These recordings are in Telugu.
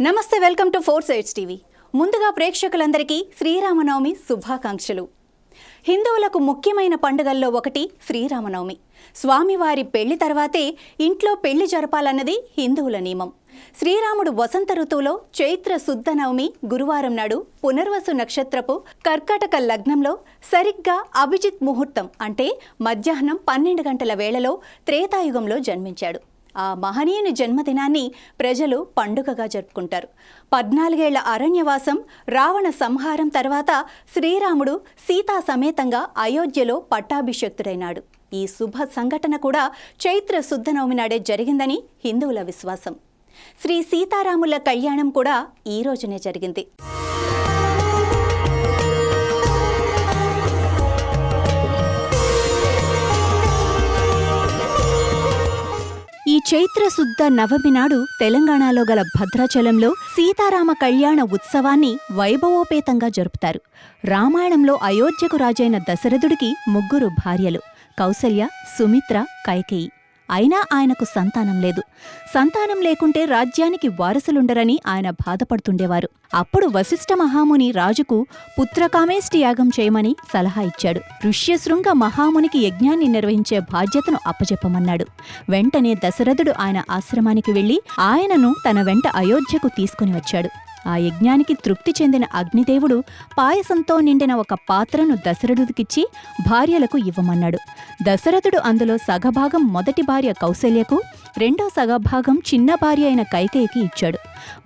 నమస్తే, వెల్కమ్ టు 4 Sides టీవీ. ముందుగా ప్రేక్షకులందరికీ శ్రీరామనవమి శుభాకాంక్షలు. హిందువులకు ముఖ్యమైన పండుగల్లో ఒకటి శ్రీరామనవమి. స్వామివారి పెళ్లి తర్వాతే ఇంట్లో పెళ్లి జరపాలన్నది హిందువుల నియమం. శ్రీరాముడు వసంత ఋతువులో చైత్ర శుద్ధ నవమి గురువారం నాడు పునర్వసు నక్షత్రపు కర్కాటక లగ్నంలో సరిగ్గా అభిజిత్ ముహూర్తం అంటే మధ్యాహ్నం 12 గంటల వేళలో త్రేతాయుగంలో జన్మించాడు. ఆ మహనీయుని జన్మదినాన్ని ప్రజలు పండుగగా జరుపుకుంటారు. 14 ఏళ్ల అరణ్యవాసం, రావణ సంహారం తర్వాత శ్రీరాముడు సీతా సమేతంగా అయోధ్యలో పట్టాభిషిక్తుడైనాడు. ఈ శుభ సంఘటన కూడా చైత్ర శుద్ధ నవమి నాడే జరిగిందని హిందువుల విశ్వాసం. శ్రీ సీతారాముల కళ్యాణం కూడా ఈ రోజునే జరిగింది. ఈ చైత్ర శుద్ధ నవమి నాడు తెలంగాణలో గల భద్రాచలంలో సీతారామ కళ్యాణ ఉత్సవాన్ని వైభవోపేతంగా జరుపుతారు. రామాయణంలో అయోధ్యకు రాజైన దశరథుడికి 3 భార్యలు: కౌసల్య, సుమిత్ర, కైకేయి. అయినా ఆయనకు సంతానం లేదు. సంతానం లేకుంటే రాజ్యానికి వారసులుండరని ఆయన బాధపడుతుండేవారు. అప్పుడు వశిష్ఠ మహాముని రాజుకు పుత్రకామేష్టి యాగం చేయమని సలహా ఇచ్చాడు. ఋష్యశృంగ మహామునికి యజ్ఞాన్ని నిర్వహించే బాధ్యతను అప్పజెప్పమన్నాడు. వెంటనే దశరథుడు ఆయన ఆశ్రమానికి వెళ్లి ఆయనను తన వెంట అయోధ్యకు తీసుకుని వచ్చాడు. ఆ యజ్ఞానికి తృప్తి చెందిన అగ్నిదేవుడు పాయసంతో నిండిన ఒక పాత్రను దశరథుడికిచ్చి భార్యలకు ఇవ్వమన్నాడు. దశరథుడు అందులో సగభాగం మొదటి భార్య కౌసల్యకు, రెండో సగభాగం చిన్న భార్య అయిన కైకేయికి ఇచ్చాడు.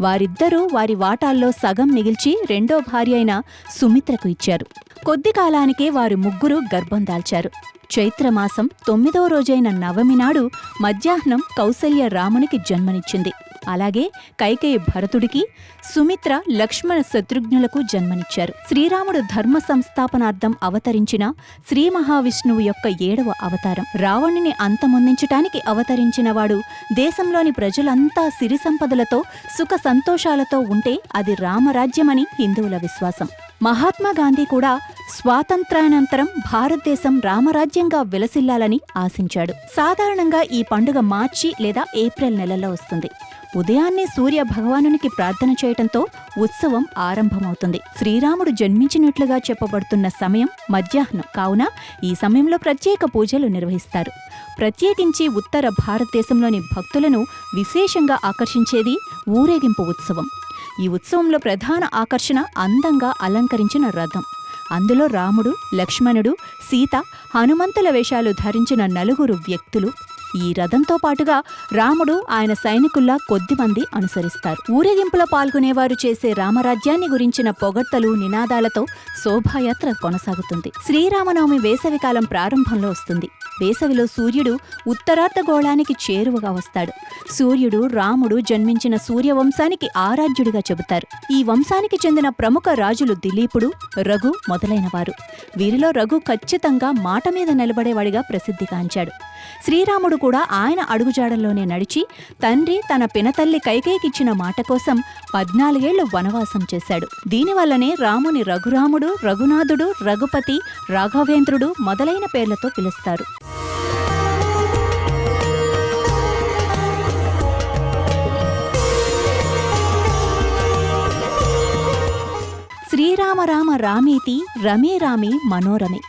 వారిద్దరూ వారి వాటాల్లో సగం మిగిల్చి రెండో భార్య అయిన సుమిత్రకు ఇచ్చారు. కొద్ది కాలానికే వారు 3 గర్భం దాల్చారు. చైత్రమాసం 9వ రోజైన నవమి నాడు మధ్యాహ్నం కౌసల్య రామునికి జన్మనిచ్చింది. అలాగే కైకేయి భరతుడికి, సుమిత్ర లక్ష్మణ శత్రుఘ్నులకు జన్మనిచ్చారు. శ్రీరాముడు ధర్మ సంస్థాపనార్థం అవతరించిన శ్రీ మహావిష్ణువు యొక్క 7వ అవతారం. రావణుని అంతమొందించటానికి అవతరించినవాడు దేశంలోని ప్రజలంతా సిరి సంపదలతో సుఖ సంతోషాలతో ఉంటే అది రామరాజ్యమని హిందువుల విశ్వాసం. మహాత్మా గాంధీ కూడా స్వాతంత్ర్యానంతరం భారతదేశం రామరాజ్యంగా విలసిల్లాలని ఆశించాడు. సాధారణంగా ఈ పండుగ మార్చి లేదా ఏప్రిల్ నెలలో వస్తుంది. ఉదయాన్నే సూర్య భగవానునికి ప్రార్థన చేయటంతో ఉత్సవం ఆరంభమవుతుంది. శ్రీరాముడు జన్మించినట్లుగా చెప్పబడుతున్న సమయం మధ్యాహ్నం కావున ఈ సమయంలో ప్రత్యేక పూజలు నిర్వహిస్తారు. ప్రత్యేకించి ఉత్తర భారతదేశంలోని భక్తులను విశేషంగా ఆకర్షించేది ఊరేగింపు ఉత్సవం. ఈ ఉత్సవంలో ప్రధాన ఆకర్షణ అందంగా అలంకరించిన రథం. అందులో రాముడు, లక్ష్మణుడు, సీత, హనుమంతుల వేషాలు ధరించిన 4 వ్యక్తులు. ఈ రథంతో పాటుగా రాముడు, ఆయన సైనికుల్లా కొద్దిమంది అనుసరిస్తారు. ఊరేగింపులో పాల్గొనేవారు చేసే రామరాజ్యాన్ని గురించిన పొగడ్తలు, నినాదాలతో శోభాయాత్ర కొనసాగుతుంది. శ్రీరామనవమి వేసవికాలం ప్రారంభంలో వస్తుంది. వేసవిలో సూర్యుడు ఉత్తరార్ధగోళానికి చేరువగా వస్తాడు. సూర్యుడు రాముడు జన్మించిన సూర్యవంశానికి ఆరాధ్యుడిగా చెబుతారు. ఈ వంశానికి చెందిన ప్రముఖ రాజులు దిలీపుడు, రఘు మొదలైనవారు. వీరిలో రఘు ఖచ్చితంగా మాట మీద నిలబడేవాడిగా ప్రసిద్ధిగాంచాడు. శ్రీరాముడు కూడా ఆయన అడుగుజాడల్లోనే నడిచి తండ్రి తన పినతల్లి కైకేయికిచ్చిన మాట కోసం 14 ఏళ్లు వనవాసం చేశాడు. దీనివల్లనే రాముని రఘురాముడు, రఘునాథుడు, రఘుపతి, రాఘవేంద్రుడు మొదలైన పేర్లతో పిలుస్తారు. శ్రీరామ రామ రామేతి రమే రామే మనోరమే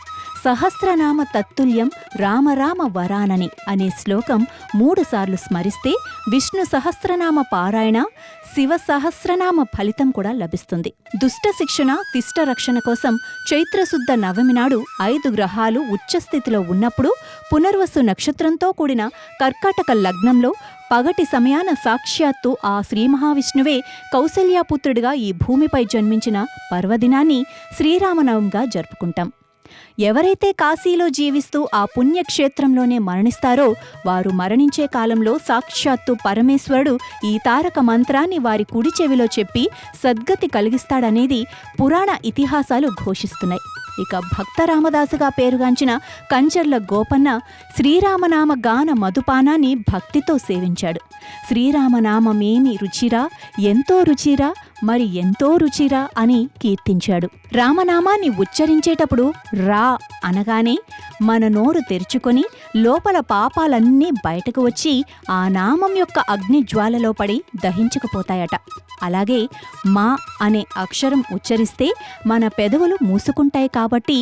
సహస్రనామ తత్తుల్యం రామరామ వరానని అనే శ్లోకం 3 సార్లు స్మరిస్తే విష్ణు సహస్రనామ పారాయణ, శివ సహస్రనామ ఫలితం కూడా లభిస్తుంది. దుష్ట శిక్షణ, శిష్ట రక్షణ కోసం చైత్రశుద్ధ నవమి నాడు 5 గ్రహాలు ఉచ్చస్థితిలో ఉన్నప్పుడు పునర్వసు నక్షత్రంతో కూడిన కర్కాటక లగ్నంలో పగటి సమయాన సాక్షాత్తు ఆ శ్రీ మహావిష్ణువే కౌసల్యాపుత్రుడిగా ఈ భూమిపై జన్మించిన పర్వదినాన్ని శ్రీరామనవమిగా జరుపుకుంటాం. ఎవరైతే కాశీలో జీవిస్తూ ఆ పుణ్యక్షేత్రంలోనే మరణిస్తారో వారు మరణించే కాలంలో సాక్షాత్తు పరమేశ్వరుడు ఈ తారక మంత్రాన్ని వారి కుడి చెవిలో చెప్పి సద్గతి కలిగిస్తాడనేది పురాణ ఇతిహాసాలు ఘోషిస్తున్నాయి. ఇక భక్త రామదాసుగా పేరుగాంచిన కంచర్ల గోపన్న శ్రీరామనామ గాన మధుపానాన్ని భక్తితో సేవించాడు. శ్రీరామనామమేమి రుచిరా, ఎంతో రుచిరా, మరి ఎంతో రుచిరా అని కీర్తించాడు. రామనామాన్ని ఉచ్చరించేటప్పుడు రా అనగానే మన నోరు తెరుచుకొని లోపల పాపాలన్నీ బయటకు వచ్చి ఆ నామం యొక్క అగ్నిజ్వాలలో పడి దహించుకుపోతాయట. అలాగే మా అనే అక్షరం ఉచ్చరిస్తే మన పెదవులు మూసుకుంటాయి కాబట్టి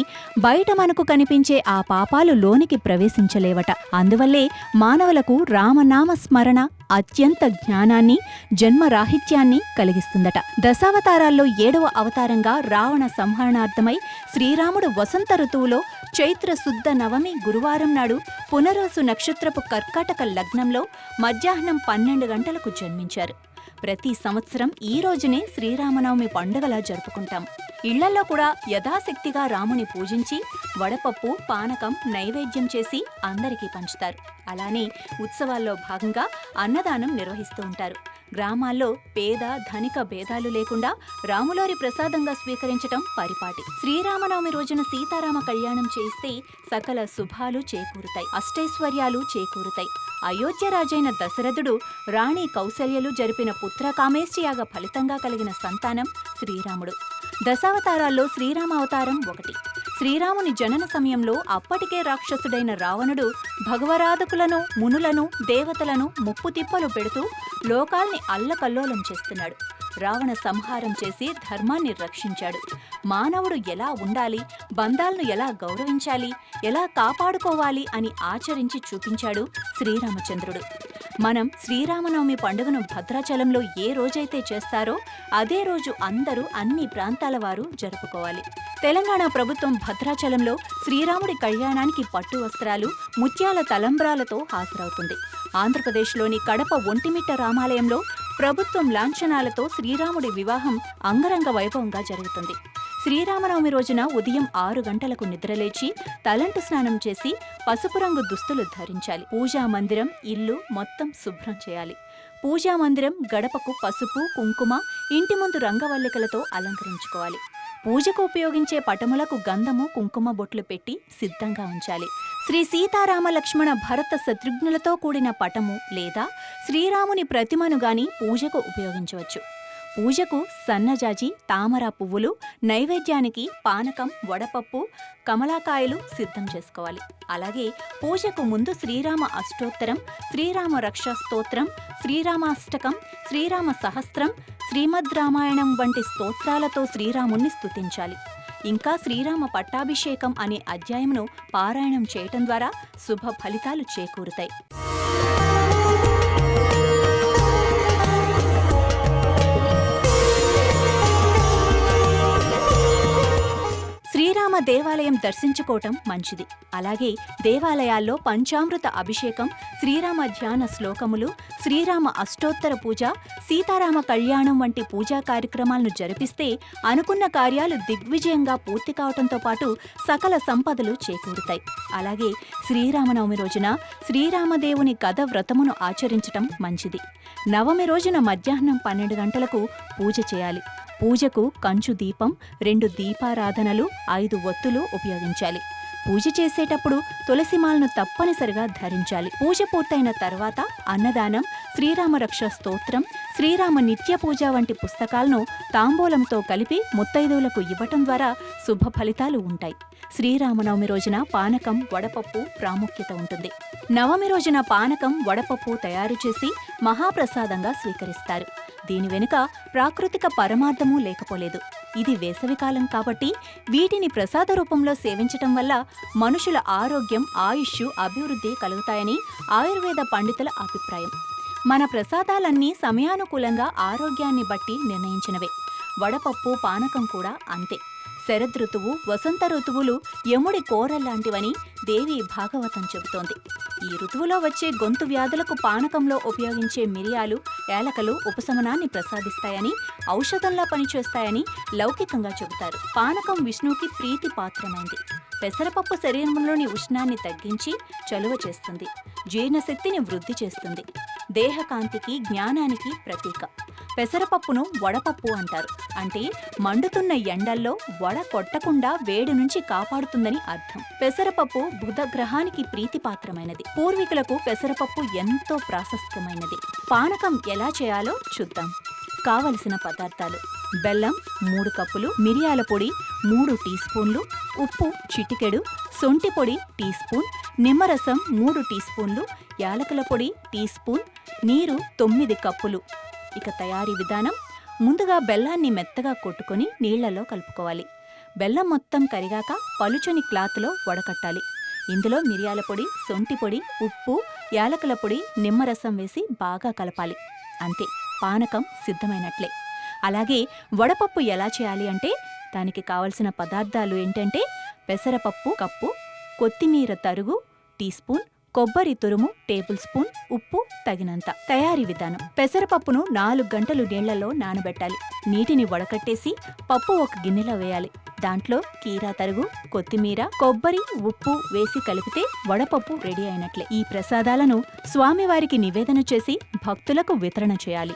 బయట మనకు కనిపించే ఆ పాపాలు లోనికి ప్రవేశించలేవట. అందువల్లే మానవులకు రామనామ స్మరణ అత్యంత జ్ఞానాన్ని, జన్మరాహిత్యాన్ని కలిగిస్తుందట. దశావతారాల్లో 7వ అవతారంగా రావణ సంహరణార్థమై శ్రీరాముడు వసంత ఋతువులో చైత్ర శుద్ధ నవమి గురువారం నాడు పునరోసు నక్షత్రపు కర్కాటక లగ్నంలో మధ్యాహ్నం 12 గంటలకు జన్మించారు. ప్రతి సంవత్సరం ఈ రోజునే శ్రీరామనవమి పండుగలా జరుపుకుంటాం. ఇళ్లలో కూడా యథాశక్తిగా రాముని పూజించి వడపప్పు, పానకం నైవేద్యం చేసి అందరికీ పంచుతారు. అలానే ఉత్సవాల్లో భాగంగా అన్నదానం నిర్వహిస్తూ ఉంటారు. గ్రామాల్లో పేద ధనిక భేదాలు లేకుండా రాములోరి ప్రసాదంగా స్వీకరించటం పరిపాటి. శ్రీరామనవమి రోజున సీతారామ కళ్యాణం చేస్తే సకల శుభాలు చేకూరుతాయి, అష్టైశ్వర్యాలు చేకూరుతాయి. అయోధ్య రాజైన దశరథుడు, రాణి కౌసల్యలు జరిపిన పుత్రకామేష్టియాగ ఫలితంగా కలిగిన సంతానం శ్రీరాముడు. దశావతారాల్లో శ్రీరామ అవతారం ఒకటి. శ్రీరాముని జనన సమయంలో అప్పటికే రాక్షసుడైన రావణుడు భగవరాధకులను, మునులను, దేవతలను ముప్పుతిప్పలు పెడుతూ లోకాల్ని అల్లకల్లోలం చేస్తున్నాడు. రావణ సంహారం చేసి ధర్మాన్ని రక్షించాడు. మానవుడు ఎలా ఉండాలి, బంధాలను ఎలా గౌరవించాలి, ఎలా కాపాడుకోవాలి అని ఆచరించి చూపించాడు శ్రీరామచంద్రుడు. మనం శ్రీరామనవమి పండుగను భద్రాచలంలో ఏ రోజైతే చేస్తారో అదే రోజు అందరూ అన్ని ప్రాంతాల వారు జరుపుకోవాలి. తెలంగాణ ప్రభుత్వం భద్రాచలంలో శ్రీరాముడి కళ్యాణానికి పట్టు వస్త్రాలు, ముత్యాల తలంబ్రాలతో హాజరవుతుంది. ఆంధ్రప్రదేశ్లోని కడప ఒంటిమిట్ట రామాలయంలో ప్రభుత్వం లాంఛనాలతో శ్రీరాముడి వివాహం అంగరంగ వైభవంగా జరుగుతుంది. శ్రీరామనవమి రోజున ఉదయం 6 గంటలకు నిద్రలేచి తలంటు స్నానం చేసి పసుపు రంగు దుస్తులు ధరించాలి. పూజా మందిరం, ఇల్లు మొత్తం శుభ్రం చేయాలి. పూజా మందిరం గడపకు పసుపు, కుంకుమ, ఇంటి ముందు రంగవల్లికలతో అలంకరించుకోవాలి. పూజకు ఉపయోగించే పటములకు గంధము, కుంకుమ బొట్లు పెట్టి సిద్ధంగా ఉంచాలి. శ్రీ సీతారామ లక్ష్మణ భరత శత్రుఘ్నులతో కూడిన పటము లేదా శ్రీరాముని ప్రతిమను గాని పూజకు ఉపయోగించవచ్చు. పూజకు సన్నజాజి, తామర పువ్వులు, నైవేద్యానికి పానకం, వడపప్పు, కమలాకాయలు సిద్ధం చేసుకోవాలి. అలాగే పూజకు ముందు శ్రీరామ అష్టోత్తరం, శ్రీరామ రక్షా స్తోత్రం, శ్రీరామాష్టకం, శ్రీరామ సహస్రం, శ్రీమద్ రామాయణం వంటి స్తోత్రాలతో శ్రీరాముణ్ణి స్తుతించాలి. ఇంకా శ్రీరామ పట్టాభిషేకం అనే అధ్యాయంను పారాయణం చేయటం ద్వారా శుభ ఫలితాలు చేకూరుతాయి. శ్రీరామ దేవాలయం దర్శించుకోవటం మంచిది. అలాగే దేవాలయాల్లో పంచామృత అభిషేకం, శ్రీరామ ధ్యాన శ్లోకములు, శ్రీరామ అష్టోత్తర పూజ, సీతారామ కళ్యాణం వంటి పూజా కార్యక్రమాలను జరిపిస్తే అనుకున్న కార్యాలు దిగ్విజయంగా పూర్తి కావటంతో పాటు సకల సంపదలు చేకూరుతాయి. అలాగే శ్రీరామనవమి రోజున శ్రీరామదేవుని కథ వ్రతమును ఆచరించటం మంచిది. నవమి రోజున మధ్యాహ్నం 12 గంటలకు పూజ చేయాలి. పూజకు కంచు దీపం, 2 దీపారాధనలు, 5 ఒత్తులు ఉపయోగించాలి. పూజ చేసేటప్పుడు తులసిమాలను తప్పనిసరిగా ధరించాలి. పూజ పూర్తయిన తర్వాత అన్నదానం, శ్రీరామ రక్ష స్తోత్రం, శ్రీరామ నిత్య పూజ వంటి పుస్తకాలను తాంబూలంతో కలిపి ముత్తైదువులకు ఇవ్వటం ద్వారా శుభ ఫలితాలు ఉంటాయి. శ్రీరామనవమి రోజున పానకం, వడపప్పు ప్రాముఖ్యత ఉంటుంది. నవమి రోజున పానకం, వడపప్పు తయారు చేసి మహాప్రసాదంగా స్వీకరిస్తారు. దీని వెనుక ప్రాకృతిక పరమార్థమూ లేకపోలేదు. ఇది వేసవికాలం కాబట్టి వీటిని ప్రసాద రూపంలో సేవించటం వల్ల మనుషుల ఆరోగ్యం, ఆయుష్షు, అభివృద్ధి కలుగుతాయని ఆయుర్వేద పండితుల అభిప్రాయం. మన ప్రసాదాలన్నీ సమయానుకూలంగా ఆరోగ్యాన్ని బట్టి నిర్ణయించినవే. వడపప్పు, పానకం కూడా అంతే. శరదృతువు, వసంత ఋతువులు యముడి కోరల్లాంటివని దేవి భాగవతం చెబుతోంది. ఈ ఋతువులో వచ్చే గొంతు వ్యాధులకు పానకంలో ఉపయోగించే మిరియాలు, ఏలకలు ఉపశమనాన్ని ప్రసాదిస్తాయని, ఔషధంలా పనిచేస్తాయని లౌకికంగా చెబుతారు. పానకం విష్ణువుకి ప్రీతి పాత్రమైంది. పెసరపప్పు శరీరంలోని ఉష్ణాన్ని తగ్గించి చలువ చేస్తుంది, జీర్ణశక్తిని వృద్ధి చేస్తుంది, దేహకాంతికి, జ్ఞానానికి ప్రతీక. పెసరపప్పును వడపప్పు అంటారు. అంటే మండుతున్న ఎండల్లో వడ కొట్టకుండా వేడి నుంచి కాపాడుతుందని అర్థం. పెసరపప్పు బుధ గ్రహానికి ప్రీతిపాత్రమైనది. పూర్వీకులకు పెసరపప్పు ఎంతో ప్రాశస్త్యమైనది. పానకం ఎలా చేయాలో చూద్దాం. కావలసిన పదార్థాలు: బెల్లం 3 కప్పులు, మిరియాల పొడి 3 టీ స్పూన్లు, ఉప్పు చిటికెడు, సొంటి పొడి టీ స్పూన్, నిమ్మరసం 3 టీ స్పూన్లు, యాలకుల పొడి టీ స్పూన్, నీరు 9 కప్పులు. ఇక తయారీ విధానం: ముందుగా బెల్లాన్ని మెత్తగా కొట్టుకొని నీళ్లలో కలుపుకోవాలి. బెల్లం మొత్తం కరిగాక పలుచని క్లాత్లో వడకట్టాలి. ఇందులో మిరియాల పొడి, సొంటి పొడి, ఉప్పు, యాలకుల పొడి, నిమ్మరసం వేసి బాగా కలపాలి. అంతే, పానకం సిద్ధమైనట్లే. అలాగే వడపప్పు ఎలా చేయాలి అంటే, దానికి కావలసిన పదార్థాలు ఏంటంటే పెసరపప్పు కప్పు, కొత్తిమీర తరుగు టీ స్పూన్, కొబ్బరి తురుము టేబుల్ స్పూన్, ఉప్పు తగినంత. తయారీ విధానం: పెసరపప్పును 4 గంటలు నీళ్లలో నానబెట్టాలి. నీటిని వడకట్టేసి పప్పు ఒక గిన్నెలో వేయాలి. దాంట్లో కీరా తరుగు, కొత్తిమీర, కొబ్బరి, ఉప్పు వేసి కలిపితే వడపప్పు రెడీ అయినట్లే. ఈ ప్రసాదాలను స్వామివారికి నివేదన చేసి భక్తులకు వితరణ చేయాలి.